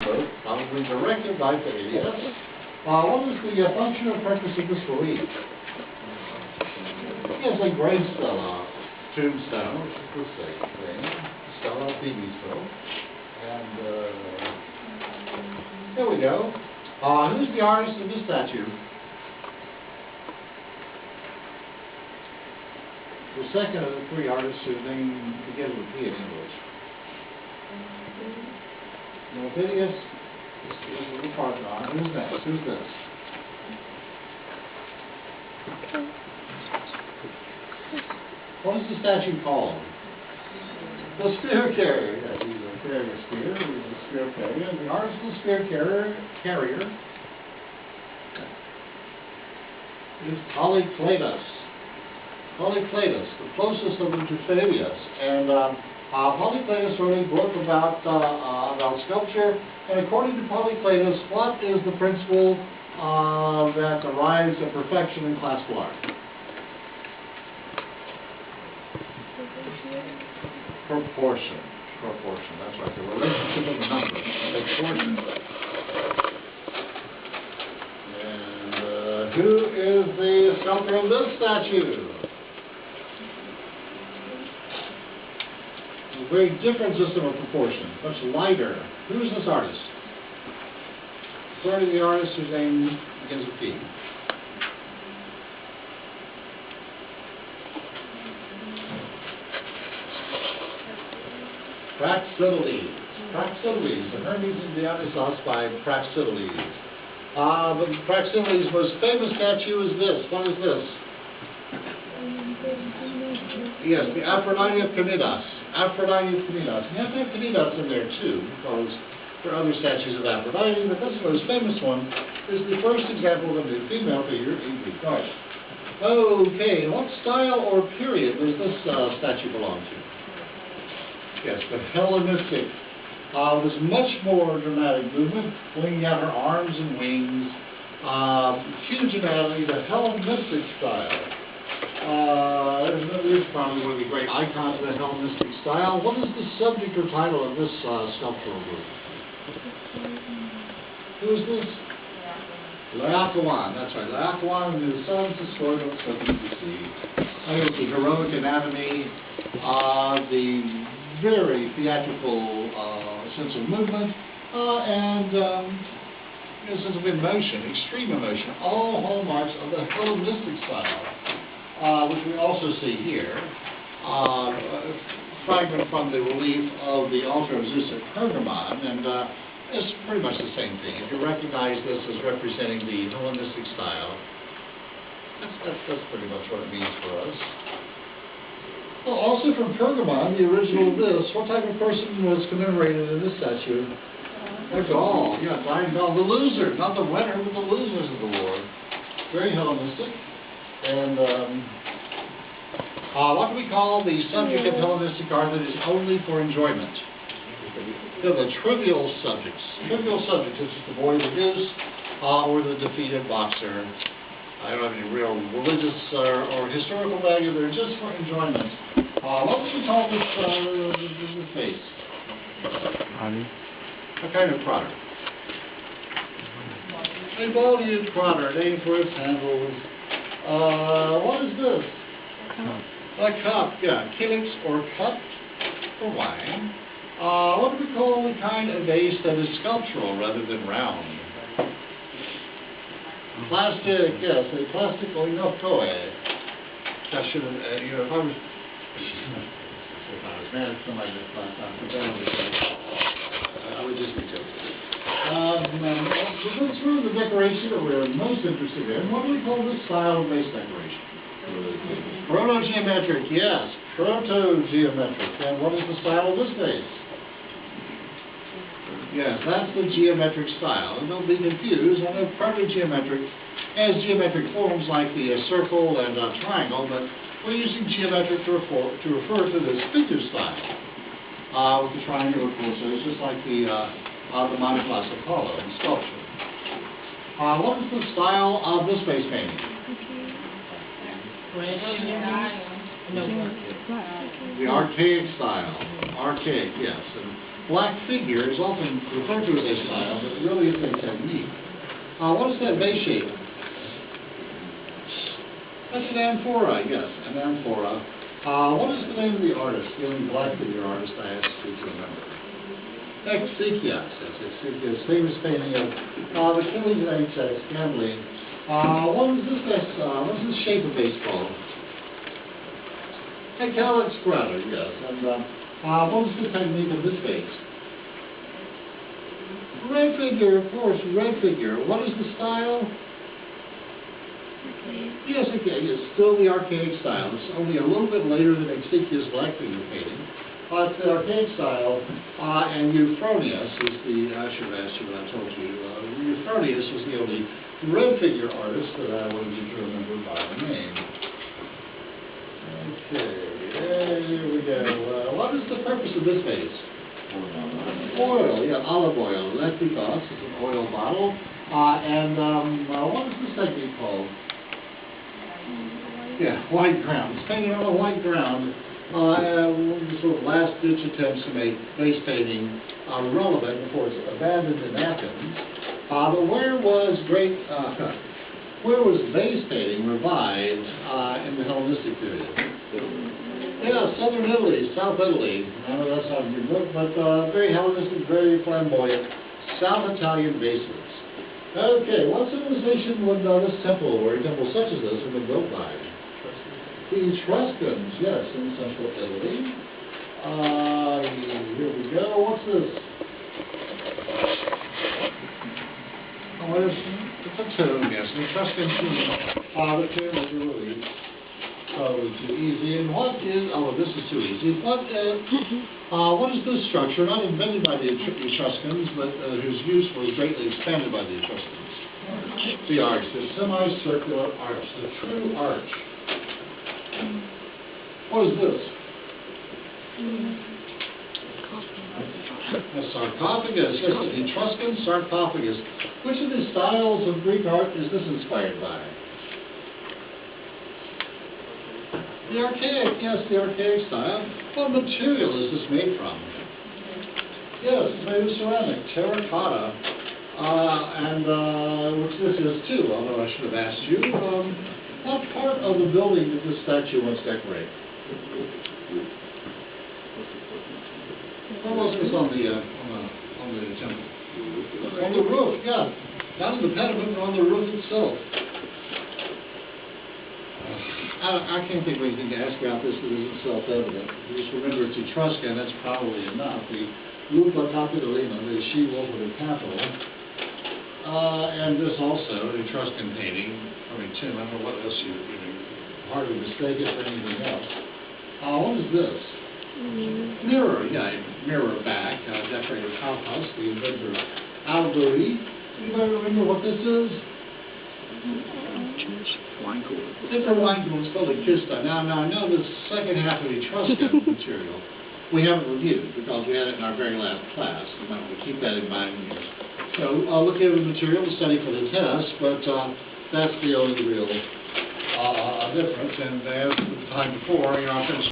book, probably directed by Thaddeus. What is the function or purpose of this relief? It's a grave stela, tombstone, which is the same thing. Stella Phoebesville. And here we go. Who's the artist of this statue? The second of the three artists whose name begins with P in English. Phidias. This is the Parthenon. Who's next? Who's this? What is the statue called? The spear carrier. Yes, he's a carrying a spear. He's a spear carrier. And the artist of the spear carrier is Polycletus. Polycletus, the closest of them to Phidias. And Polycletus wrote a book about sculpture. And according to Polycletus, what is the principle that derives at perfection in classical art? Proportion. Proportion, that's right. The relationship of the numbers. Proportion. And who is the sculptor of this statue? A very different system of proportion, much lighter. Who is this artist? According to the artist whose name begins with P. Praxiteles. Praxiteles. The Hermes in Dionysos by Praxiteles. But Praxiteles' most famous statue is this. What is this? Yes, the Aphrodite of Cnidos. Aphrodite of Cnidos. You have to have Cnidos in there too, because there are other statues of Aphrodite, but this most famous one is the first example of a nude female figure in Greek art. Okay, what style or period does this statue belong to? Yes, the Hellenistic. Was much more dramatic movement, flinging out her arms and wings. Huge anatomy, the Hellenistic style. There's probably one of the great icons of the Hellenistic style. What is the subject or title of this sculptural group? Who is this? Laocoon, that's right. Laocoon and his sons destroyed on something to see. I think the heroic anatomy, the very theatrical sense of movement, and a sense of emotion, extreme emotion, all hallmarks of the Hellenistic style, which we also see here. A fragment from the relief of the altar of Zeus at Pergamon, and it's pretty much the same thing. If you recognize this as representing the Hellenistic style, that's pretty much what it means for us. Well, also from Pergamon, the original of this, what type of person was commemorated in this statue? A Gaul, yeah, dying Gaul. The loser, not the winner, but the losers of the war. Very Hellenistic. And what do we call the subject of Hellenistic art that is only for enjoyment? The trivial subjects. Trivial subjects, such as the boy the goose, or the defeated boxer. I don't have any real religious or historical value. They're just for enjoyment. What would we call this face? Honey. A kind of trotter. A bald-eared trotter, named for its handles. What is this? A cup, yeah. Calyx or cup for wine. What do we call the kind of vase that is sculptural rather than round? Plastic, yes, a plastic oinokoe. I should have, if I was mad at somebody this last time, I would just be joking. We'll go through the decoration that we're most interested in. What do we call this style of vase decoration? Proto-geometric, yes, proto-geometric. And what is the style of this vase? Yes, that's the geometric style. And don't be confused. I know proto-geometric has geometric forms like the circle and triangle, but we're using geometric to refer to this figure style. With the triangle, of course, it's just like the monoplast Apollo in sculpture. What is the style of this vase painting? The archaic style. Archaic, yes. And black figure is often referred to as a style, but really it's a technique. What is that base shape? That's an amphora, yes, an amphora. What is the name of the artist, the only black figure artist I asked you to remember? Exekias, yes, Exekias, famous painting of Achilles and Ajax gambling. What is this shape of baseball? A calyx grounded, yes. And what is the technique of this base? Red figure, of course, red figure. What is the style? Yes, okay, it's still the archaic style. It's only a little bit later than Exekias' black figure painting. It's the archaic style, and Euphronius is the, I should have asked you what I told you, Euphronius was the only red figure artist that I wanted you to remember by the name. Okay, here we go. What is the purpose of this vase? Oil, yeah, olive oil. Leftikos is an oil bottle. And what is this technique called? Yeah, white ground. It's painted on a white ground. Sort of last-ditch attempts to make vase painting relevant before it's abandoned in Athens. But where was vase painting revived in the Hellenistic period? Yeah, southern Italy, South Italy. I know that's not a good book, but very Hellenistic, very flamboyant, South Italian vases. Okay, what civilization would this temple, or a temple such as this, have been built by? The Etruscans, yes, in central Italy. Here we go. What's this? Oh, it's a tomb, yes, an Etruscan tomb. The tomb is really probably too easy. And what is? Oh, this is too easy. What is this structure? Not invented by the Etruscans, but whose use was greatly expanded by the Etruscans. The arch, the semicircular arch, the true arch. What is this? A sarcophagus, yes, an Etruscan sarcophagus. Which of the styles of Greek art is this inspired by? The archaic, yes, the archaic style. What material is this made from? Yes, it's made of ceramic, terracotta, which this is too, although I should have asked you. What part of the building did this statue once decorate? What was this on the temple? On the roof, yeah. Not in the pediment, but on the roof itself. I can't think of anything to ask about this that isn't self-evident. Just remember it's Etruscan, that's probably enough. The Lupa Capitolina, the she-wolf of the capital. And this also, an Etruscan painting. I mean, Tim, I don't know what else you hardly mistake it for anything else. What is this? Mirror, yeah, mirror back, decorated Kalpas, the inventor of Albury. Anybody remember what this is? Wine cooler. It's a wine cooler. It's called a kista. Now, I know the second half of Etruscan material we haven't reviewed because we had it in our very last class. You might want to keep that in mind. So look at the material to study for the test, but that's the only real difference. And as the time before, I'm finished.